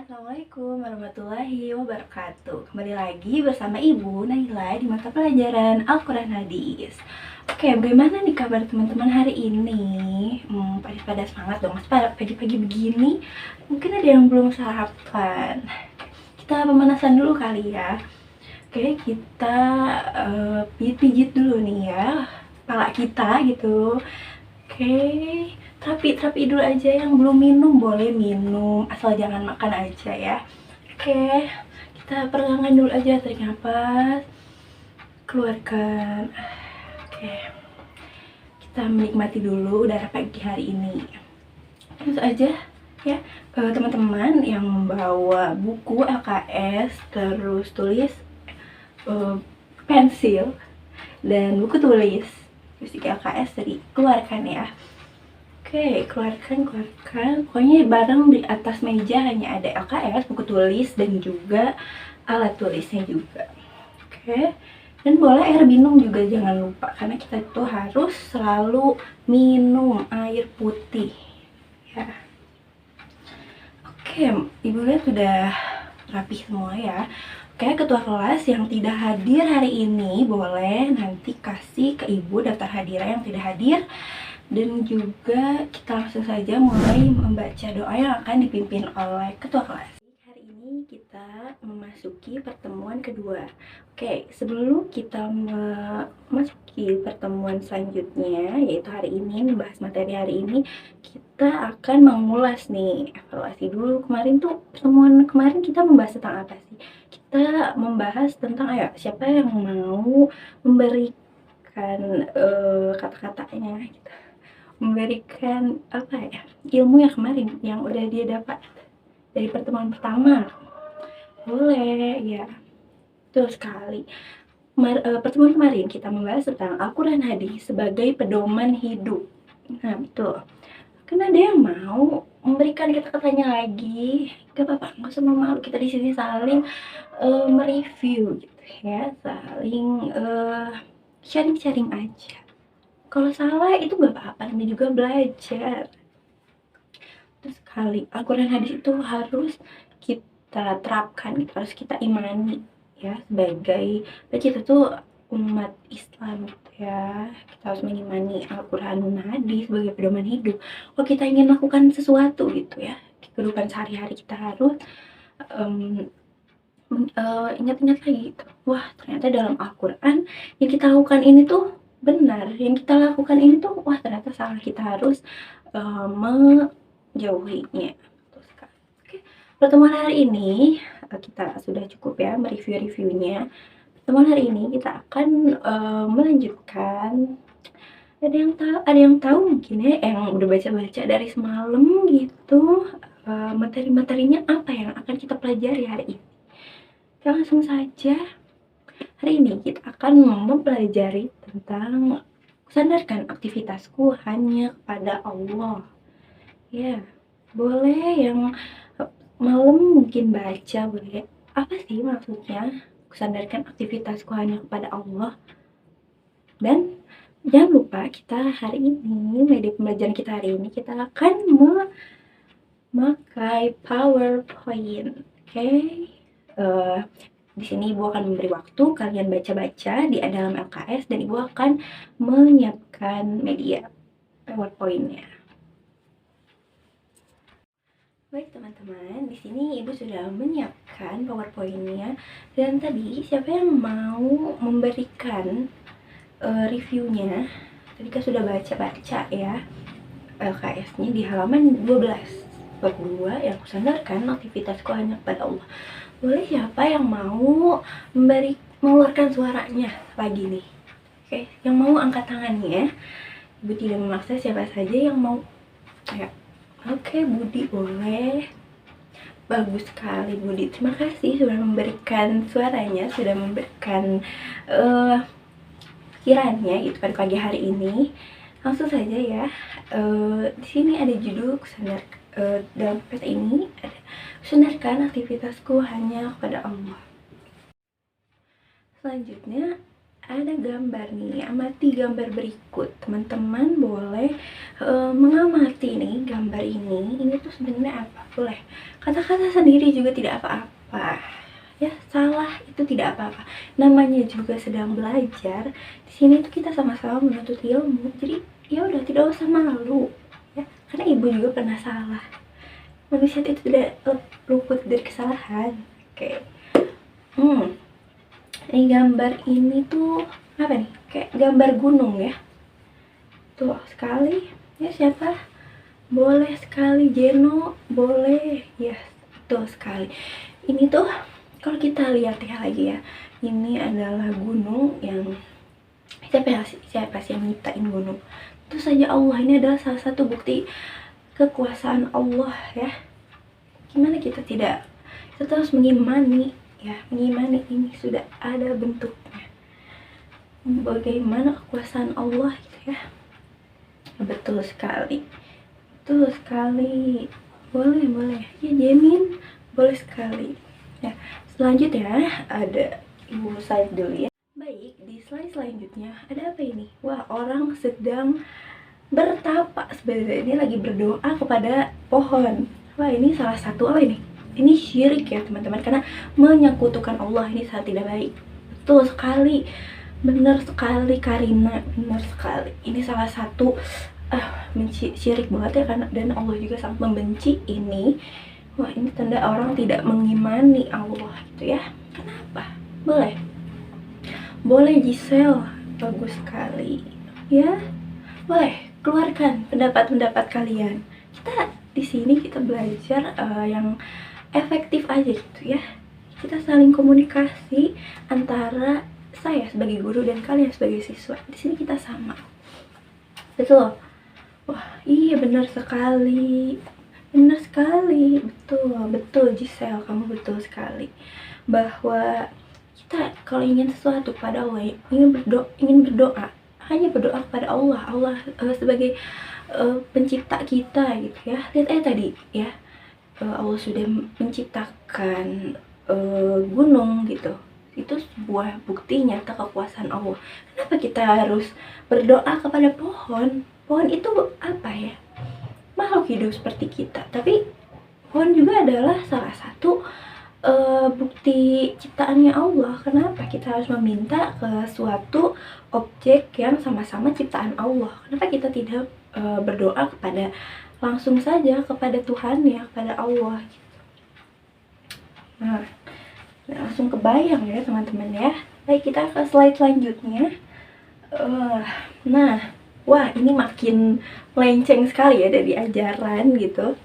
Assalamualaikum warahmatullahi wabarakatuh. Kembali lagi bersama Ibu Naila di mata pelajaran Al-Quran Hadis. Oke, bagaimana nih kabar teman-teman hari ini? Pada semangat dong, pagi-pagi begini. Mungkin ada yang belum sarapan. Kita pemanasan dulu kali ya. Oke, kita pijit-pijit dulu nih ya kepala kita gitu. Oke, terapi dulu aja. Yang belum minum boleh minum, asal jangan makan aja ya. Oke, kita peregangan dulu aja, tarik nafas, keluarkan. Oke, kita menikmati dulu udara pagi hari ini. Terus aja ya, teman-teman yang membawa buku LKS, terus tulis pensil dan buku tulis fisik LKS tadi keluarkan ya. Oke, keluarkan. Pokoknya barang di atas meja hanya ada LKS, buku tulis, dan juga alat tulisnya juga. Oke, dan boleh air minum juga jangan lupa, karena kita tuh harus selalu minum air putih ya. Oke, ibu lihat sudah rapi semua ya. Oke, ketua kelas yang tidak hadir hari ini boleh nanti kasih ke ibu daftar hadiah yang tidak hadir. Dan juga kita langsung saja mulai membaca doa yang akan dipimpin oleh ketua kelas. Hari ini kita memasuki pertemuan kedua. Oke, sebelum kita memasuki pertemuan selanjutnya, yaitu hari ini, membahas materi hari ini, kita akan mengulas nih, evaluasi dulu. Kemarin tuh, pertemuan kemarin kita membahas tentang apa sih? Kita membahas tentang, siapa yang mau memberikan kata-katanya gitu, memberikan ilmu yang kemarin yang udah dia dapat dari pertemuan pertama. Boleh ya, betul sekali. Pertemuan kemarin kita membahas tentang Al-Quran Hadis sebagai pedoman hidup. Nah betul, kan ada yang mau memberikan kata-katanya lagi. Gak apa-apa, nggak usah malu, kita di sini saling mereview gitu ya, saling sharing aja. Kalau salah itu gak apa-apa, namanya juga belajar. Terus sekali, Al-Quran Hadis itu harus kita terapkan, harus kita imani ya, sebagai kita tuh umat Islam gitu ya. Kita harus mengimani Al-Quran Hadis sebagai pedoman hidup. Kalau kita ingin melakukan sesuatu gitu ya, kehidupan sehari-hari, kita harus ingat-ingat lagi gitu. Wah, ternyata dalam Al-Quran yang kita lakukan ini tuh benar, yang kita lakukan ini tuh wah ternyata salah, kita harus menjauhinya. Oke, pertemuan hari ini kita sudah cukup ya mereview-reviewnya. Pertemuan hari ini kita akan melanjutkan. Ada yang tahu mungkin ya, yang udah baca-baca dari semalam gitu, materi-materinya apa yang akan kita pelajari hari ini. Langsung saja, hari ini kita akan mempelajari tentang sandarkan aktivitasku hanya kepada Allah. Ya, boleh yang malam mungkin baca, boleh. Apa sih maksudnya sandarkan aktivitasku hanya kepada Allah? Dan jangan lupa kita hari ini, media pembelajaran kita hari ini, kita akan memakai PowerPoint. Oke. Di sini Ibu akan memberi waktu kalian baca-baca di dalam LKS dan Ibu akan menyiapkan media PowerPoint-nya. Baik teman-teman, di sini Ibu sudah menyiapkan PowerPoint-nya, dan tadi siapa yang mau memberikan reviewnya? Tadi kan sudah baca-baca ya LKS-nya di halaman 12. Bab 2 yang kusandarkan aktivitasku hanya kepada Allah. Boleh siapa yang mau mengeluarkan suaranya lagi nih? Oke, yang mau angkat tangannya. Ibu tidak memaksa, siapa saja yang mau. Ayo. Oke, Budi boleh. Bagus sekali Budi, terima kasih sudah memberikan suaranya, sudah memberikan kiranya gitu pada pagi hari ini. Langsung saja ya. Di sini ada judul dalam PPT ini ada sandarkan aktivitasku hanya kepada Allah. Selanjutnya ada gambar nih, amati gambar berikut. Teman-teman boleh mengamati nih gambar ini tuh sebenarnya apa. Boleh kata-kata sendiri juga tidak apa-apa ya, salah itu tidak apa-apa, namanya juga sedang belajar. Di sini tuh kita sama-sama menuntut ilmu, jadi ya udah, tidak usah malu ya, karena ibu juga pernah salah. Manusia itu tidak luput dari kesalahan. Oke. Ini gambar ini tuh apa nih, kayak gambar gunung ya, tuh sekali ya. Siapa? Boleh sekali. Jeno boleh ya, tuh sekali. Ini tuh kalau kita lihat ya lagi ya, ini adalah gunung yang siapa sih yang nyiptain gunung? Itu saja Allah. Ini adalah salah satu bukti kekuasaan Allah ya. Gimana kita harus mengimani ya, mengimani ini sudah ada bentuknya, bagaimana kekuasaan Allah gitu ya. Betul sekali, betul sekali. Boleh ya Jemin, boleh sekali ya. Selanjutnya ada Ibu slide dulu ya. Baik, di slide selanjutnya ada apa ini? Wah, orang sedang bertapa sebenarnya, ini lagi berdoa kepada pohon. Wah, ini salah satu apa ini? Ini syirik ya teman-teman, karena menyekutukan Allah, ini sangat tidak baik. Betul sekali, benar sekali Karina, benar sekali. Ini salah satu syirik banget ya, karena dan Allah juga sangat membenci ini. Wah, ini tanda orang tidak mengimani Allah gitu ya. Kenapa? Boleh Giselle, bagus sekali ya. Boleh keluarkan pendapat-pendapat kalian. Kita di sini kita belajar yang efektif aja gitu ya. Kita saling komunikasi antara saya sebagai guru dan kalian sebagai siswa. Di sini kita sama. Betul. Wah, iya benar sekali. Benar sekali. Betul Giselle, kamu betul sekali. Bahwa kita kalau ingin sesuatu pada Allah, ingin berdoa, hanya berdoa kepada Allah sebagai pencipta kita gitu ya. Lihat aja tadi ya, Allah sudah menciptakan gunung gitu. Itu sebuah bukti nyata kekuasaan Allah. Kenapa kita harus berdoa kepada pohon? Pohon itu apa ya? Makhluk hidup seperti kita, tapi pohon juga adalah salah satu bukti ciptaannya Allah. Kenapa kita harus meminta ke suatu objek yang sama-sama ciptaan Allah? Kenapa kita tidak berdoa kepada langsung saja kepada Tuhan ya, kepada Allah gitu. Nah, langsung kebayang ya teman-teman ya. Baik, kita ke slide selanjutnya. Nah, wah ini makin melenceng sekali ya dari ajaran gitu.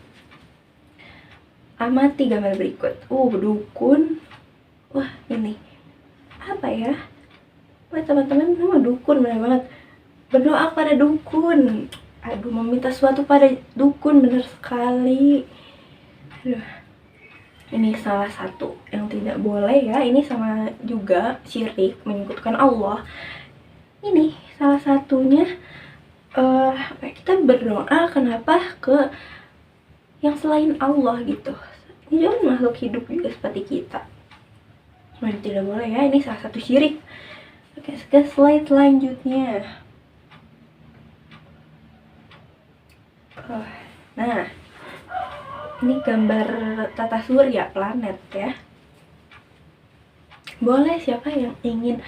Amati gambar berikut. Dukun. Wah, ini apa ya? Wah teman-teman, memang dukun, benar banget. Berdoa pada dukun. Aduh, meminta sesuatu pada dukun, benar sekali. Aduh, ini salah satu yang tidak boleh ya. Ini sama juga syirik, menyekutukan Allah. Ini salah satunya. Kita berdoa kenapa ke yang selain Allah gitu. Ini juga makhluk hidup juga seperti kita. Nah, tidak boleh ya, ini salah satu syirik. Oke, ke slide selanjutnya. Nah, ini gambar tata surya planet ya. Boleh siapa yang ingin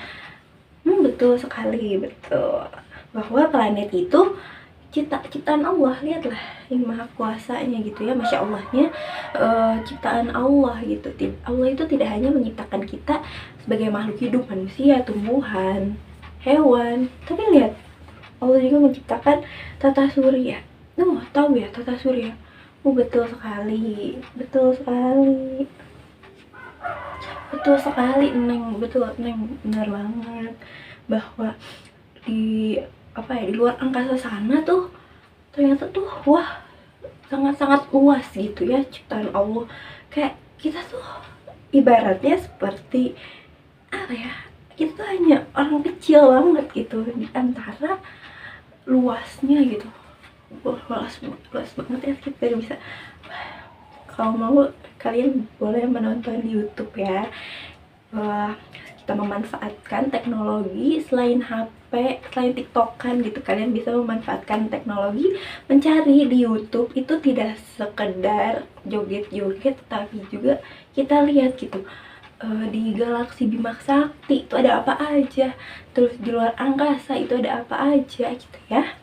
betul sekali, betul, bahwa planet itu ciptaan Allah. Lihatlah yang maha kuasanya gitu ya, masya Allahnya, ciptaan Allah gitu. Allah itu tidak hanya menciptakan kita sebagai makhluk hidup, manusia, tumbuhan, hewan, tapi lihat Allah juga menciptakan tata surya. Tahu ya tata surya? Betul sekali, betul sekali Neng, betul Neng, benar banget bahwa di di luar angkasa sana tuh ternyata tuh wah sangat-sangat luas gitu ya ciptaan Allah. Kayak kita tuh ibaratnya seperti apa ya, kita tuh hanya orang kecil banget gitu di antara luasnya gitu. Luas banget ya, kita bisa. Kalau mau kalian boleh menonton di YouTube ya. kita memanfaatkan teknologi selain HP, selain TikTokan gitu. Kalian bisa memanfaatkan teknologi mencari di YouTube itu tidak sekedar joget-joget, tapi juga kita lihat gitu di galaksi Bima Sakti itu ada apa aja, terus di luar angkasa itu ada apa aja gitu ya.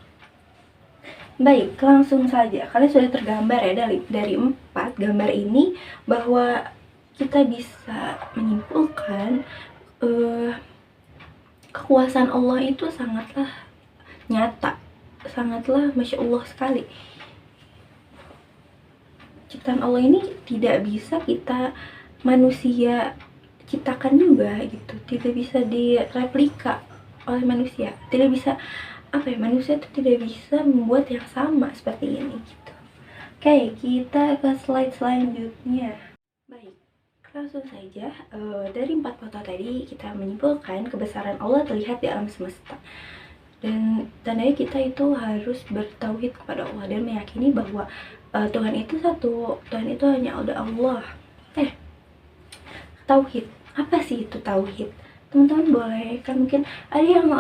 Baik, langsung saja. Kalian sudah tergambar ya dari 4 gambar ini bahwa kita bisa menyimpulkan kekuasaan Allah itu sangatlah nyata, sangatlah Masya Allah sekali. Ciptaan Allah ini tidak bisa kita manusia ciptakan juga gitu, tidak bisa direplika oleh manusia, tidak bisa manusia itu tidak bisa membuat yang sama seperti ini gitu. Oke, kita ke slide selanjutnya. Baik, langsung saja dari 4 foto tadi kita menyimpulkan kebesaran Allah terlihat di alam semesta, dan tandanya kita itu harus bertauhid kepada Allah dan meyakini bahwa Tuhan itu satu, Tuhan itu hanya ada Allah. Tauhid, apa sih itu tauhid? Teman-teman boleh kan, mungkin ada yang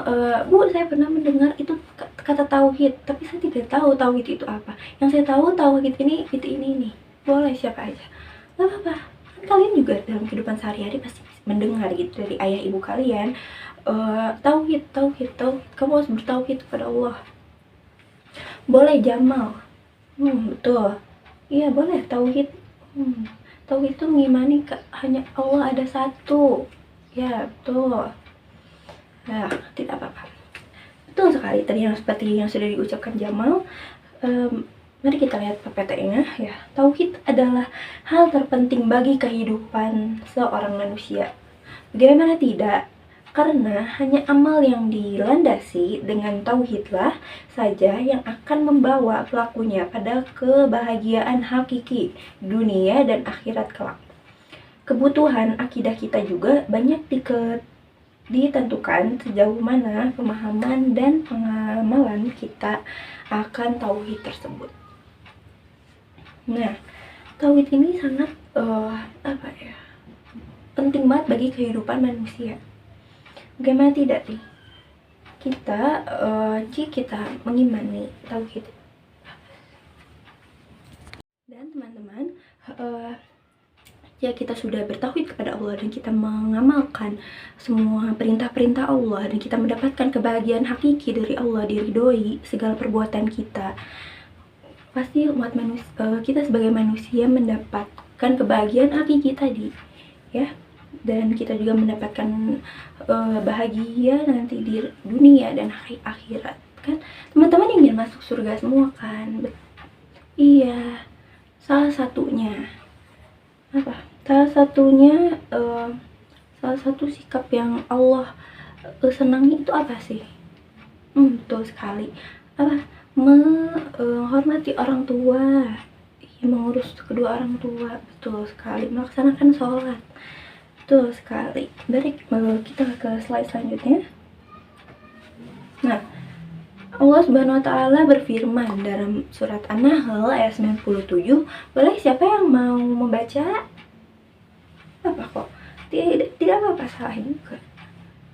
Bu, saya pernah mendengar itu kata tauhid, tapi saya tidak tahu tauhid itu apa. Yang saya tahu tauhid ini nih. Boleh siapa aja, nggak apa-apa. Kan kalian juga dalam kehidupan sehari-hari pasti mendengar gitu dari ayah ibu kalian, tauhid, kamu harus bertauhid kepada Allah. Boleh Jamal, betul, iya boleh tauhid. Tauhid itu mengimani hanya Allah ada satu. Ya, betul. Nah, tidak apa-apa. Betul sekali tadi yang seperti yang sudah diucapkan Jamal. Mari kita lihat PPT-nya ya. Tauhid adalah hal terpenting bagi kehidupan seorang manusia. Bagaimana tidak? Karena hanya amal yang dilandasi dengan tauhidlah saja yang akan membawa pelakunya pada kebahagiaan hakiki dunia dan akhirat kelak. Kebutuhan akidah kita juga banyak ditentukan sejauh mana pemahaman dan pengamalan kita akan tauhid tersebut. Nah, tauhid ini sangat penting banget bagi kehidupan manusia. Bagaimana tidak nih kita jika kita mengimani tauhid. Dan teman-teman, jika kita sudah bertauhid kepada Allah dan kita mengamalkan semua perintah-perintah Allah dan kita mendapatkan kebahagiaan hakiki dari Allah, diridhoi segala perbuatan kita, pasti kita sebagai manusia mendapatkan kebahagiaan hakiki tadi ya. Dan kita juga mendapatkan bahagia nanti di dunia dan akhirat kan. Teman-teman ingin masuk surga semua kan? Iya, salah satunya salah satu sikap yang Allah senangi itu apa sih? Betul sekali, menghormati orang tua, mengurus kedua orang tua, betul sekali, melaksanakan sholat. Betul sekali. Baik, kita ke slide selanjutnya. Nah, Allah Subhanahu wa Ta'ala berfirman dalam surat An-Nahl ayat 97. Boleh siapa yang mau membaca? Apa kok? Tidak apa-apa, salah juga.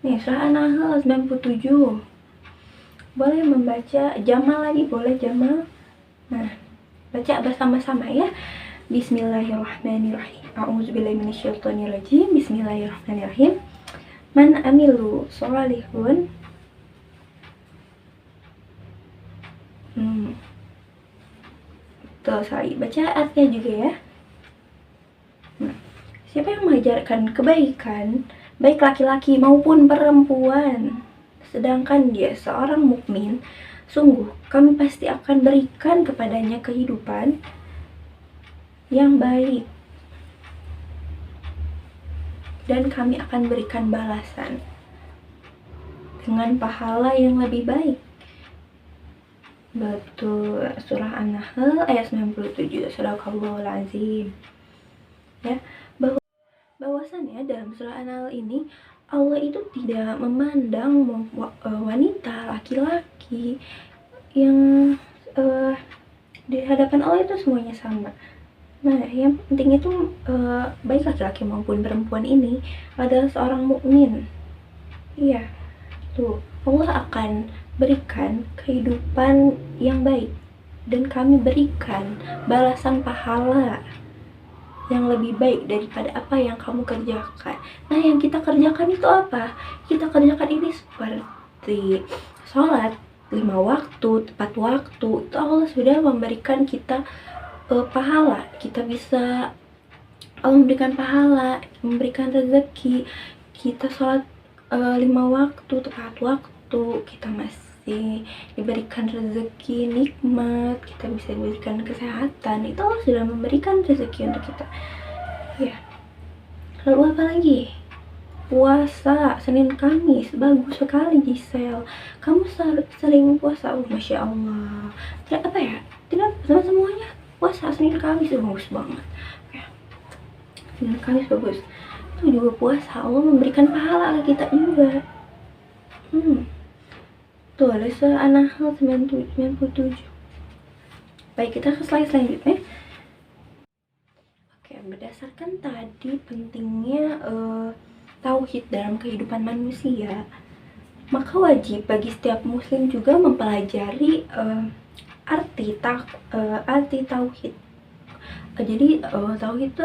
Nih, surah An-Nahl 97. Boleh membaca. Jamal lagi, boleh Jamal. Nah, baca bersama-sama ya. Bismillahirrahmanirrahim. A'udzubillahi minasyaitonirrajim. Bismillahirrahmanirrahim. Man amilu sholihun. Betul sekali. Baca artinya juga ya. Nah, siapa yang mengajarkan kebaikan, baik laki-laki maupun perempuan, sedangkan dia seorang mukmin, sungguh kami pasti akan berikan kepadanya kehidupan yang baik, dan kami akan berikan balasan dengan pahala yang lebih baik. Betul, surah An-Nahl ayat 97. Sadaqallahul azim. Ya, bahwasannya dalam surah An-Nahl ini Allah itu tidak memandang wanita, laki-laki, yang di hadapan Allah itu semuanya sama. Nah, yang penting itu baik laki-laki maupun perempuan ini adalah seorang mukmin. Iya, tuh Allah akan berikan kehidupan yang baik dan kami berikan balasan pahala yang lebih baik daripada apa yang kamu kerjakan. Nah, yang kita kerjakan itu apa? Kita kerjakan ini seperti sholat 5 waktu, tepat waktu. Itu Allah sudah memberikan kita pahala. Kita bisa Allah memberikan pahala, memberikan rezeki. Kita sholat 5 waktu, tepat waktu. Kita masih diberikan rezeki nikmat, kita bisa diberikan kesehatan. Itu Allah sudah memberikan rezeki untuk kita. Ya. Lalu apa lagi? Puasa Senin Kamis, bagus sekali Gisel. Kamu sering puasa? Oh, Masya Allah. Tidak apa ya? Tidak semuanya puasa Senin Kamis, bagus banget. Ya. Senin Kamis bagus. Itu juga puasa, Allah memberikan pahala ke kita juga. Tuh ada An-Nahl 97. Baik, kita ke slide selanjutnya. Oke, berdasarkan tadi pentingnya tauhid dalam kehidupan manusia, maka wajib bagi setiap muslim juga mempelajari arti tauhid. Jadi tauhid itu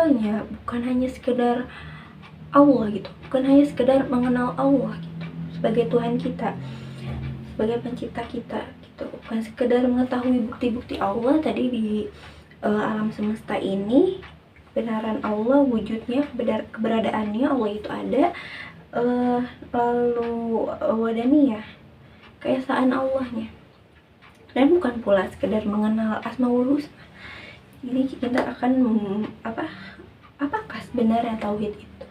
bukan hanya sekedar Allah gitu, bukan hanya sekedar mengenal Allah gitu sebagai Tuhan kita, sebagai pencipta kita gitu, bukan sekedar mengetahui bukti-bukti Allah tadi di alam semesta ini, kebenaran Allah, wujudnya, keberadaannya Allah itu ada, lalu wadaniyah, keesaan Allahnya, dan bukan pula sekedar mengenal asmaul husna. Jadi kita akan apakah sebenarnya tauhid itu.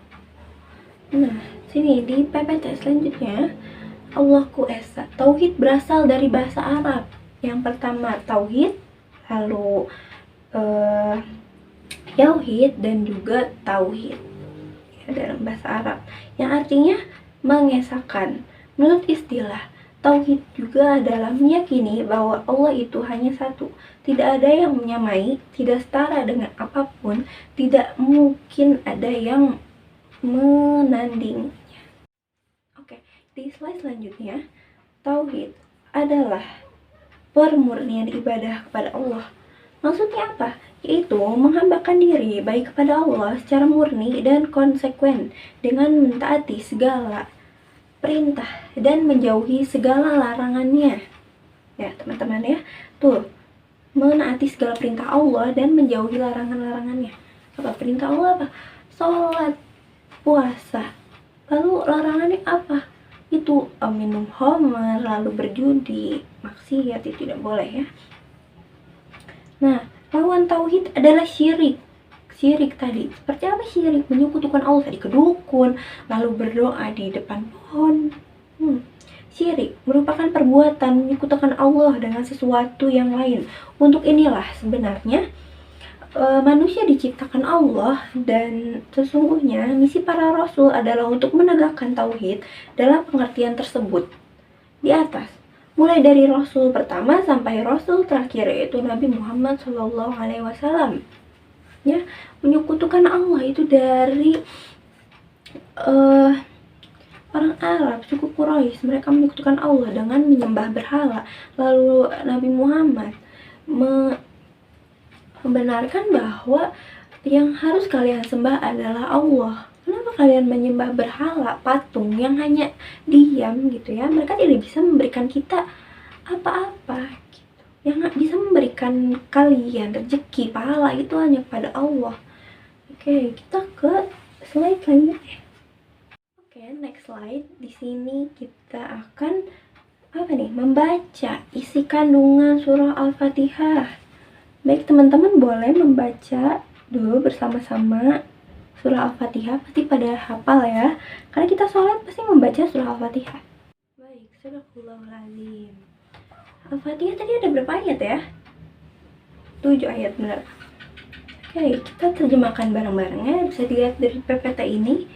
Nah, sini di PPT selanjutnya, Allahu Esa. Tauhid berasal dari bahasa Arab. Yang pertama tauhid, lalu yauhid, dan juga tauhid ya, dalam bahasa Arab, yang artinya mengesahkan. Menurut istilah, tauhid juga adalah meyakini bahwa Allah itu hanya satu, tidak ada yang menyamai, tidak setara dengan apapun, tidak mungkin ada yang menandingnya. Oke, di slide selanjutnya, tauhid adalah pemurnian ibadah kepada Allah. Maksudnya apa? Yaitu menghambakan diri baik kepada Allah secara murni dan konsekuen dengan mentaati segala perintah dan menjauhi segala larangannya. Ya, teman-teman ya. Tuh, menaati segala perintah Allah dan menjauhi larangan-larangannya. Apa perintah Allah? Apa? Sholat, puasa. Lalu larangannya apa? Itu minum khamar, lalu berjudi, maksiat, itu tidak boleh ya. Nah, lawan tauhid adalah syirik. Syirik tadi, seperti apa syirik? Menyekutukan Allah tadi ke dukun, lalu berdoa di depan pohon. Syirik merupakan perbuatan menyekutukan Allah dengan sesuatu yang lain. Untuk inilah sebenarnya manusia diciptakan Allah, dan sesungguhnya misi para rasul adalah untuk menegakkan tauhid dalam pengertian tersebut di atas. Mulai dari Rasul pertama sampai Rasul terakhir, yaitu Nabi Muhammad SAW. Ya, menyekutukan Allah itu dari orang Arab, suku Quraisy. Mereka menyekutukan Allah dengan menyembah berhala. Lalu Nabi Muhammad membenarkan bahwa yang harus kalian sembah adalah Allah. Kenapa kalian menyembah berhala, patung yang hanya diam gitu ya? Mereka tidak bisa memberikan kita apa-apa gitu. Yang bisa memberikan kalian rezeki, pahala itu hanya pada Allah. Oke, kita ke slide selanjutnya. Oke, next slide. Di sini kita akan membaca isi kandungan surah Al-Fatihah. Baik, teman-teman boleh membaca dulu bersama-sama surah Al-Fatihah. Pasti pada hafal ya, karena kita sholat pasti membaca surah Al-Fatihah. Baik, Sadaqallahul-Azim. Al-Fatihah tadi ada berapa ayat ya? 7 ayat, benar. Oke, kita terjemahkan bareng-bareng. Bisa dilihat dari PPT ini.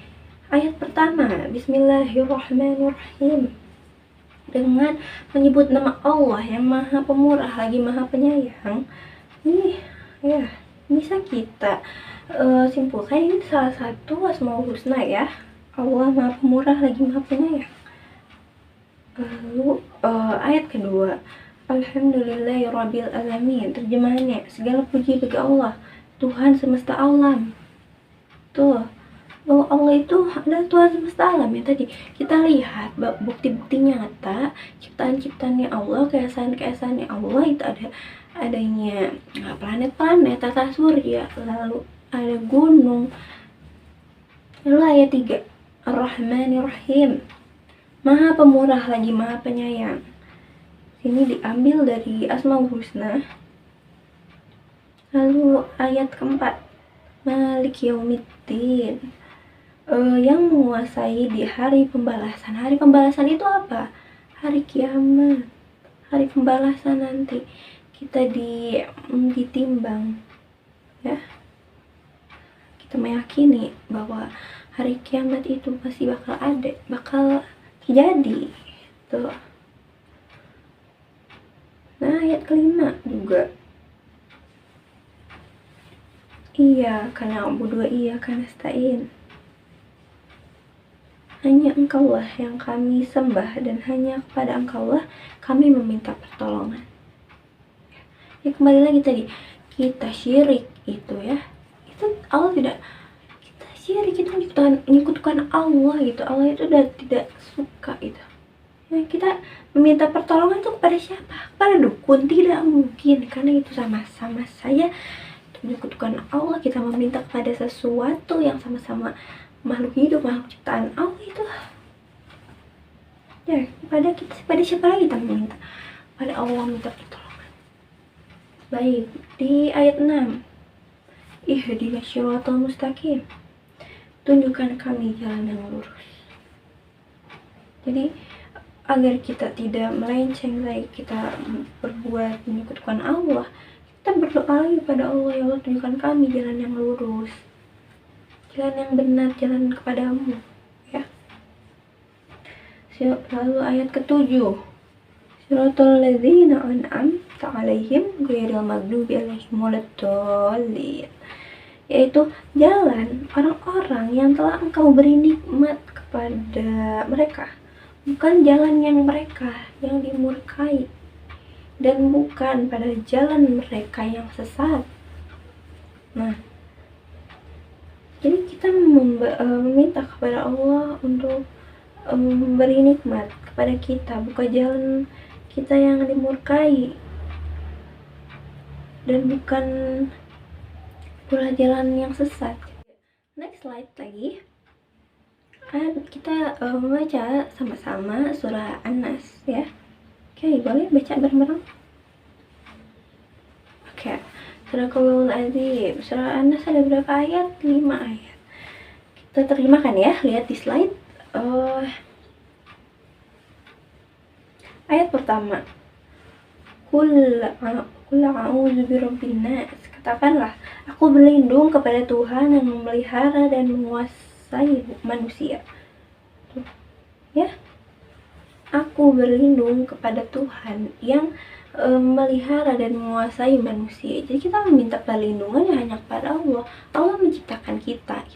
Ayat pertama, Bismillahirrahmanirrahim. Dengan menyebut nama Allah yang Maha Pemurah lagi Maha Penyayang. Nih, ya, bisa kita simpulkan ini salah satu Asmaul Husna ya. Allah Maha Pemurah lagi Maha Penyayang. Lalu ayat kedua, Alhamdulillahirabbil alamin. Terjemahannya, segala puji bagi Allah, Tuhan semesta alam. Tuh, bahwa Allah itu adalah Tuhan semesta alam ya. Tadi kita lihat bukti-bukti nyata ciptaan-ciptaannya Allah, keesaan-keesaannya Allah itu adanya planet-planet, tata surya, lalu ada gunung. Lalu ayat 3, Ar-Rahmanir-Rahim, Maha Pemurah lagi Maha Penyayang. Ini diambil dari Asmaul Husna. Lalu ayat keempat, Malik Yaumiddin, yang menguasai di hari pembalasan. Hari pembalasan itu apa? Hari kiamat, hari pembalasan nanti kita ditimbang ya. Kita meyakini bahwa hari kiamat itu pasti bakal terjadi tuh. Nah, ayat kelima juga, iya karena Abu iya karena stain. Hanya Engkaulah yang kami sembah dan hanya kepada Engkaulah kami meminta pertolongan. Ya, kembali lagi tadi, kita syirik itu ya, itu Allah tidak, kita syirik itu menyekutukan Allah gitu. Allah itu udah tidak suka itu. Nah, kita meminta pertolongan itu kepada siapa? Kepada dukun? Tidak mungkin, karena itu sama-sama saya menyekutukan Allah. Kita meminta kepada sesuatu yang sama-sama makhluk hidup, makhluk ciptaan Allah itu. Ya, kepada siapa lagi kita meminta? Pada Allah minta pertolongan. Baik, di ayat 6, Ihdinas siratal mustaqim, tunjukkan kami jalan yang lurus. Jadi agar kita tidak melenceng lagi, kita berbuat menyekutukan Allah, kita berdoa lagi pada Allah, ya Allah tunjukkan kami jalan yang lurus, jalan yang benar, jalan kepadamu ya. Lalu ayat ke-7, Siratal ladzina an'amta 'alaihim ghairil maghdubi 'alaihim waladdallin, yaitu jalan orang-orang yang telah Engkau beri nikmat kepada mereka, bukan jalan yang mereka yang dimurkai, dan bukan pada jalan mereka yang sesat. Nah, jadi kita meminta kepada Allah untuk memberi nikmat kepada kita, bukan jalan kita yang dimurkai, dan bukan pula jalan yang sesat. Next slide lagi. Kita membaca sama-sama surah An-Nas ya. Oke, boleh baca bareng-bareng? Oke. Sadaqallahul azim. Surah An-Nas ada berapa ayat? 5 ayat. Kita terjemahkan ya, lihat di slide. Ayat pertama, Qul a'udzu birabbin nas. Katakanlah, aku berlindung kepada Tuhan yang memelihara dan menguasai manusia. Tuh, ya, aku berlindung kepada Tuhan yang memelihara dan menguasai manusia. Jadi kita meminta perlindungan hanya kepada Allah. Allah menciptakan kita.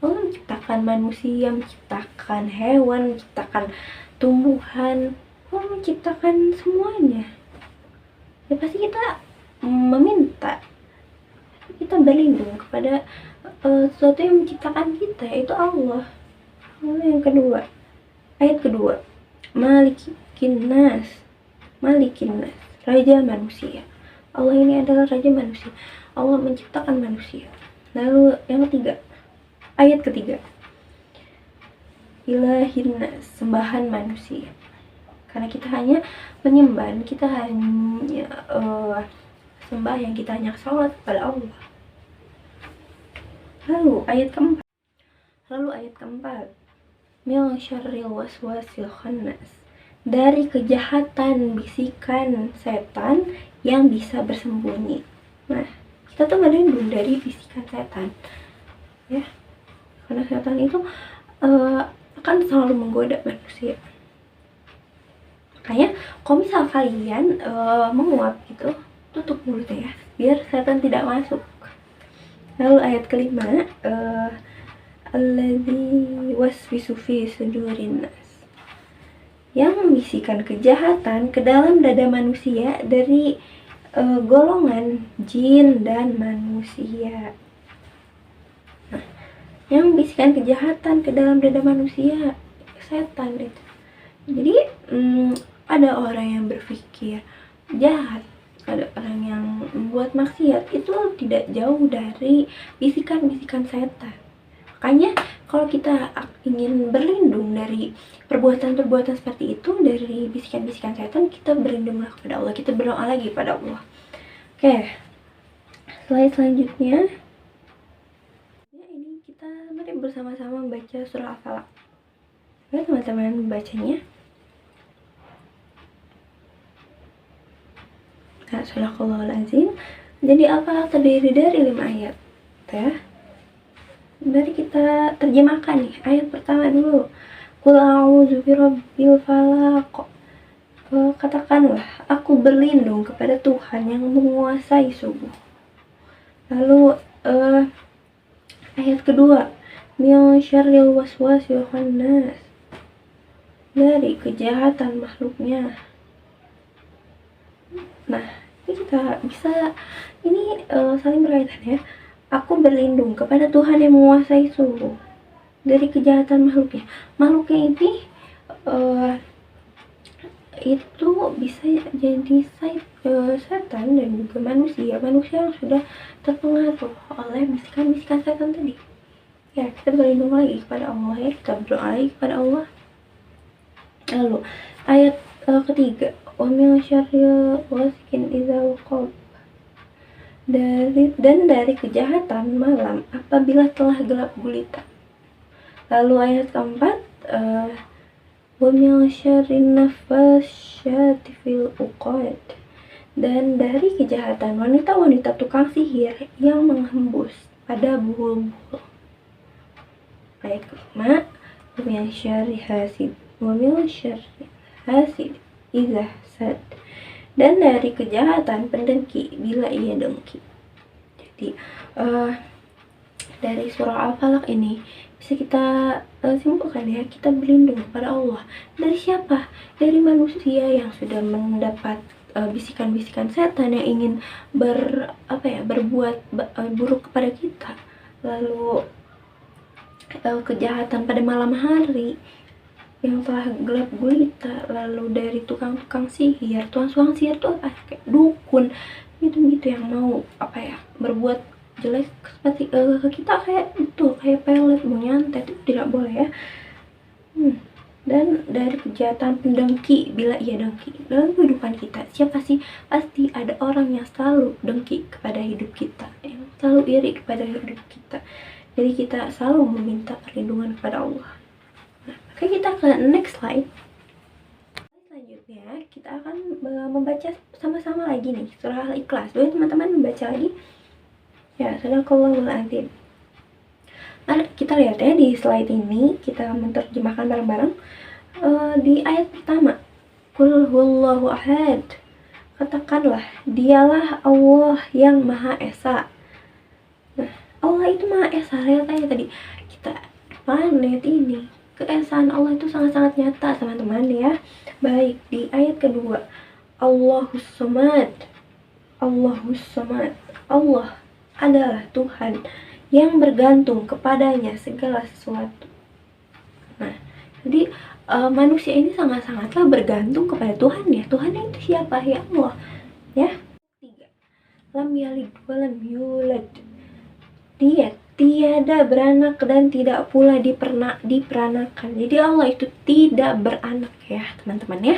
Allah menciptakan manusia, menciptakan hewan, menciptakan tumbuhan. Allah menciptakan semuanya. Ya pasti kita meminta, kita berlindung kepada sesuatu yang menciptakan kita, yaitu Allah. Lalu yang kedua, ayat kedua, Malikin nas, Raja manusia. Allah ini adalah Raja manusia. Allah menciptakan manusia. Lalu yang ketiga, ayat ketiga, Ilahin nas, sembahan manusia. Karena kita hanya menyembah, kita hanya sembah yang kita hanya sholat kepada Allah. Lalu ayat keempat, Min syarril waswasil khannas, dari kejahatan bisikan setan yang bisa bersembunyi. Nah, kita tuh berlindung dari bisikan setan ya, karena setan itu akan selalu menggoda manusia. Makanya kalau misal kalian menguap gitu, tutup mulutnya ya, biar setan tidak masuk. Lalu ayat kelima, alladzi waswisu fi sudurin nas, yang membisikkan kejahatan ke dalam dada manusia dari golongan jin dan manusia. Nah, yang membisikkan kejahatan ke dalam dada manusia, setan itu. Jadi ada orang yang berpikir jahat, ada orang yang membuat maksiat, itu tidak jauh dari bisikan-bisikan setan. Makanya kalau kita ingin berlindung dari perbuatan-perbuatan seperti itu, dari bisikan-bisikan setan, kita berlindunglah kepada Allah, kita berdoa lagi pada Allah. Oke, slide selanjutnya. Ini kita mari bersama-sama membaca surah Al-Falaq. Oke, teman-teman membacanya. Nah, Sadaqallahul Azim. Jadi Al-Falaq terdiri dari 5 ayat, ya. Mari kita terjemahkan nih. Ayat pertama dulu. Qul a'udzu birabbil falaq. Katakanlah, aku berlindung kepada Tuhan yang menguasai subuh. Lalu ayat kedua, min syarril waswasil khannas, dari kejahatan makhluknya. Nah, ini kita bisa, ini saling berkaitan ya. Aku berlindung kepada Tuhan yang menguasai subuh dari kejahatan makhluknya. Makhluknya ini itu bisa jadi setan dan juga manusia yang sudah terpengaruh oleh bisikan-bisikan setan tadi. Ya, kita berlindung lagi kepada Allah, ya, kita berdoa lagi kepada Allah. Lalu ayat ketiga, wa min syarril ghasiqin idza waqab, dari kejahatan malam apabila telah gelap gulita. Lalu ayat keempat, wa min syarrin naffasyati fil uqad, dan dari kejahatan wanita-wanita tukang sihir yang menghembus pada buhul-buhul. Ayat kelima, wa min syarri hasid idza hasad, dan dari kejahatan pendengki bila ia dengki. Jadi dari surah Al-Falaq ini bisa kita simpulkan ya, kita berlindung kepada Allah. Dari siapa? Dari manusia yang sudah mendapat bisikan-bisikan setan yang ingin berbuat buruk kepada kita. Lalu kejahatan pada malam hari yang telah gelap gulita. Lalu dari tukang-tukang sihir, tukang sihir itu kayak dukun gitu yang mau berbuat jelek seperti kita, kayak pelet, mau nyantet, itu tidak boleh ya. Dan dari kejahatan pendengki bila ia dengki. Dalam kehidupan kita, siapa sih? Pasti ada orang yang selalu dengki kepada hidup kita, yang selalu iri kepada hidup kita. Jadi kita selalu meminta perlindungan kepada Allah. Nah, oke, kita ke next slide. Selanjutnya kita akan membaca sama-sama lagi nih surah Al-Ikhlas. Boleh teman-teman membaca lagi? Ya, Sadaqallahul Azim. Mari kita lihat ya di slide ini, kita menerjemahkan bareng-bareng. Di ayat pertama, Qul huwallahu ahad, katakanlah dialah Allah yang Maha Esa. Nah, Allah itu Maha Esa. Lihat aja tadi kita lihat ini, keesaan Allah itu sangat-sangat nyata teman-teman ya. Baik, di ayat kedua, Allahus Samad. Allahus Samad, Allah adalah Tuhan yang bergantung kepadanya segala sesuatu. Nah, jadi manusia ini sangat-sangatlah bergantung kepada Tuhan ya. Tuhan itu siapa? Ya Allah. Ya. 3. Lam yalid wa lam yulad. Dia tiada beranak dan tidak pula diperanakan. Jadi Allah itu tidak beranak ya, teman-teman ya.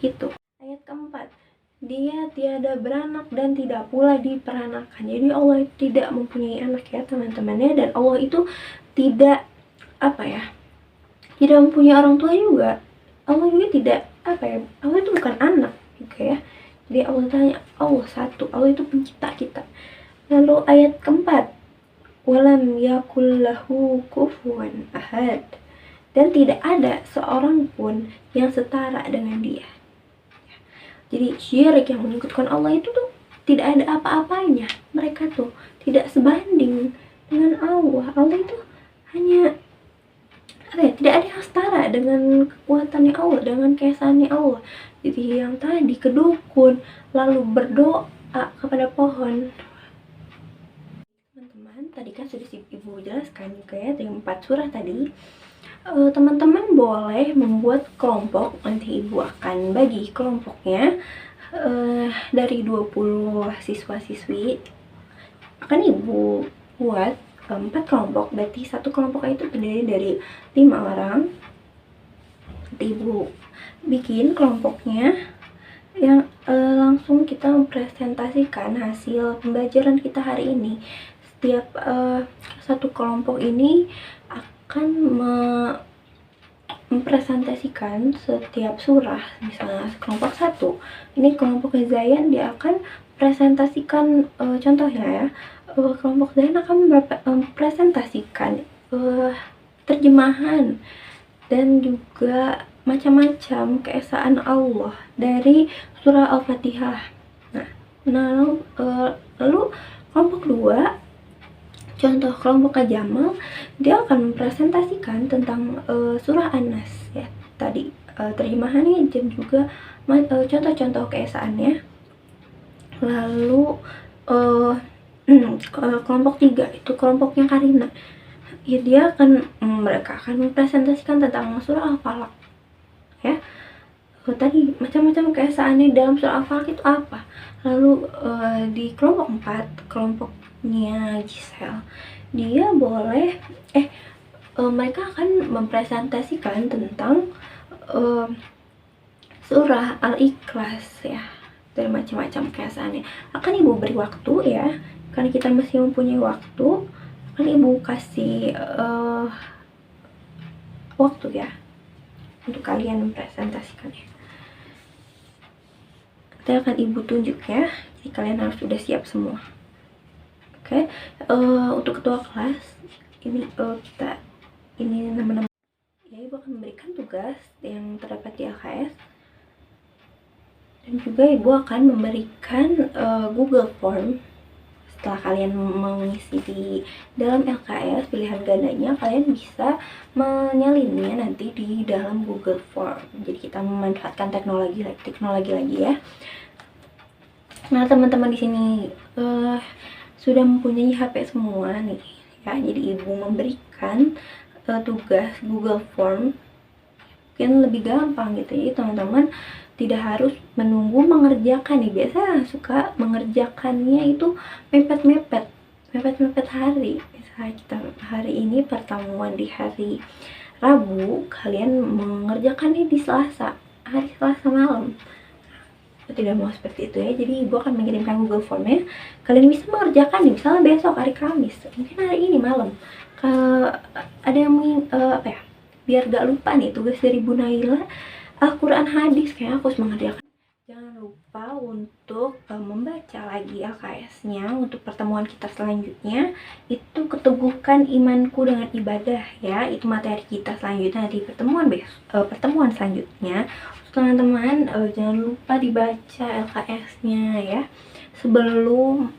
Itu. Ayat keempat, dia tiada beranak dan tidak pula diperanakan. Jadi Allah itu tidak mempunyai anak ya, teman-teman ya. Dan Allah itu tidak tidak mempunyai orang tua juga. Allah juga tidak Allah itu bukan anak gitu ya. Jadi Allah tanya, Allah satu, Allah itu pencipta kita. Lalu ayat keempat, walam yakul lahu kufuwan ahad, dan tidak ada seorang pun yang setara dengan dia. Jadi syirik yang menyekutukan Allah itu tuh tidak ada apa-apanya. Mereka tuh tidak sebanding dengan Allah. Allah itu hanya tidak ada yang setara dengan kekuatannya Allah, dengan keesaannya Allah. Jadi yang tadi ke dukun lalu berdoa kepada pohon. Teman-teman, tadi kan sudah ibu jelaskan juga ya dengan 4 surah tadi. Teman-teman boleh membuat kelompok, nanti ibu akan bagi kelompoknya dari 20 siswa-siswi. Akan ibu buat 4 kelompok, berarti satu kelompok itu terdiri dari 5 orang. Nanti ibu bikin kelompoknya yang langsung kita mempresentasikan hasil pembelajaran kita hari ini. Setiap satu kelompok ini akan mempresentasikan setiap surah. Misalnya kelompok 1 ini kelompok Zayan, dia akan presentasikan contohnya ya, kelompok Zayan akan mempresentasikan terjemahan dan juga macam-macam keesaan Allah dari surah Al-Fatihah. Lalu kelompok 2, contoh kelompok Jamal, dia akan mempresentasikan tentang surah An-Nas ya tadi, terjemahannya dan juga contoh-contoh keesaannya. Lalu kelompok 3 itu kelompoknya Karina ya, mereka akan mempresentasikan tentang surah Al-Falaq ya. Tadi macam-macam keesaannya dalam surah Al-Falaq itu apa. Lalu di kelompok 4, kelompoknya Giselle, dia boleh mereka akan mempresentasikan tentang surah Al-Ikhlas ya, dan macam-macam keesaannya. Akan ibu beri waktu ya, karena kita masih mempunyai waktu, akan ibu kasih waktu ya untuk kalian mempresentasikannya. Nanti akan ibu tunjuk ya, jadi kalian harus sudah siap semua. Oke. Untuk ketua kelas ini ini nama-nama ya, ibu akan memberikan tugas yang terdapat di LKS, dan juga ibu akan memberikan Google Form. Setelah kalian mengisi di dalam LKS pilihan gandanya, kalian bisa menyalinnya nanti di dalam Google Form. Jadi kita memanfaatkan teknologi lagi ya. Nah, teman-teman di sini sudah mempunyai HP semua nih ya. Jadi ibu memberikan tugas Google Form mungkin lebih gampang gitu. Jadi teman-teman tidak harus menunggu mengerjakan nih. Biasa suka mengerjakannya itu mepet-mepet hari. Misalnya kita hari ini pertemuan di hari Rabu, kalian mengerjakannya di hari Selasa malam. Tidak mau seperti itu ya. Jadi ibu akan mengirimkan Google Formnya, kalian bisa mengerjakan nih, misalnya besok hari Kamis, mungkin hari ini malam. Ada yang biar gak lupa nih tugas dari Bu Naila, Al-Quran hadis, kayak aku harus mengerjakan. Jangan lupa untuk membaca lagi LKS-nya untuk pertemuan kita selanjutnya. Itu keteguhkan imanku dengan ibadah ya. Itu materi kita selanjutnya di pertemuan selanjutnya. Teman-teman jangan lupa dibaca LKS-nya ya sebelum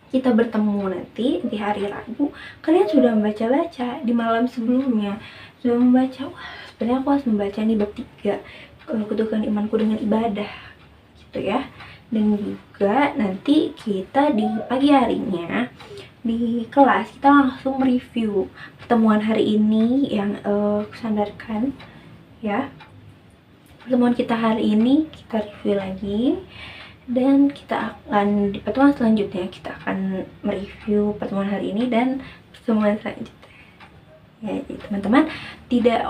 kita bertemu nanti di hari Rabu. Kalian sudah membaca-baca di malam sebelumnya, sudah membaca, wah sebenarnya aku harus membaca nih bab 3, keteguhkan imanku dengan ibadah gitu ya. Dan juga nanti kita di pagi harinya di kelas kita langsung mereview pertemuan hari ini yang kusandarkan ya. Pertemuan kita hari ini kita review lagi, dan kita akan di pertemuan selanjutnya kita akan mereview pertemuan hari ini dan pertemuan selanjutnya ya. Jadi teman-teman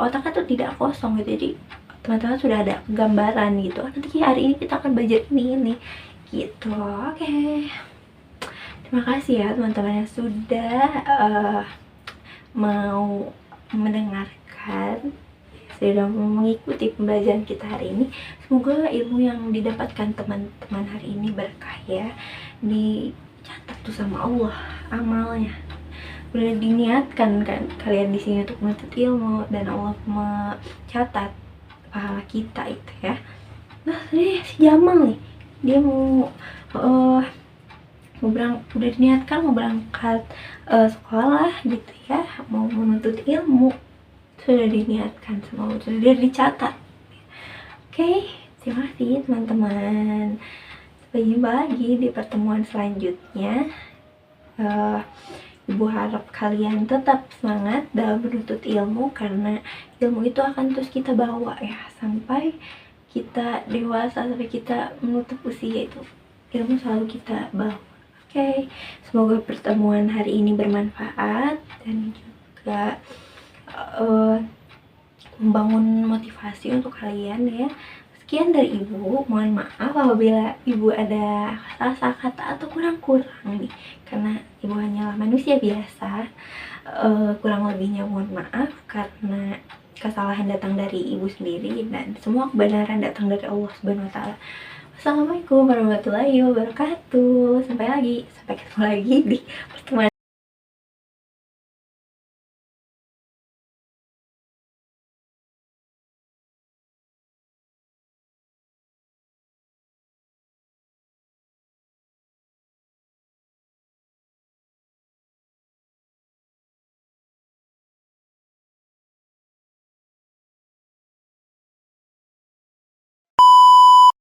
otaknya tuh tidak kosong gitu, jadi teman-teman sudah ada gambaran gitu, nanti hari ini kita akan belajar ini gitu. Oke. Terima kasih ya teman-teman yang sudah mau mendengarkan, sudah mengikuti pembelajaran kita hari ini. Semoga ilmu yang didapatkan teman-teman hari ini berkah ya. Dicatat tuh sama Allah amalnya. Udah diniatkan kan kalian di sini untuk menuntut ilmu, dan Allah mencatat pahala kita itu ya. Nah, ini si Jamal nih, dia mau udah diniatkan mau berangkat sekolah gitu ya, mau menuntut ilmu, sudah diniatkan, semua sudah dicatat. Oke, terima kasih teman-teman. Sampai jumpa lagi di pertemuan selanjutnya. Ibu harap kalian tetap semangat dalam menuntut ilmu, karena ilmu itu akan terus kita bawa ya sampai kita dewasa, sampai kita menutup usia itu ilmu selalu kita bawa. Oke, semoga pertemuan hari ini bermanfaat dan juga membangun motivasi untuk kalian ya. Sekian dari Ibu, mohon maaf apabila Ibu ada salah kata atau kurang-kurang nih, karena Ibu hanyalah manusia biasa. Kurang lebihnya mohon maaf, karena kesalahan datang dari Ibu sendiri dan semua kebenaran datang dari Allah Subhanahu wa Ta'ala. Assalamualaikum warahmatullahi wabarakatuh. Sampai ketemu lagi di pertemuan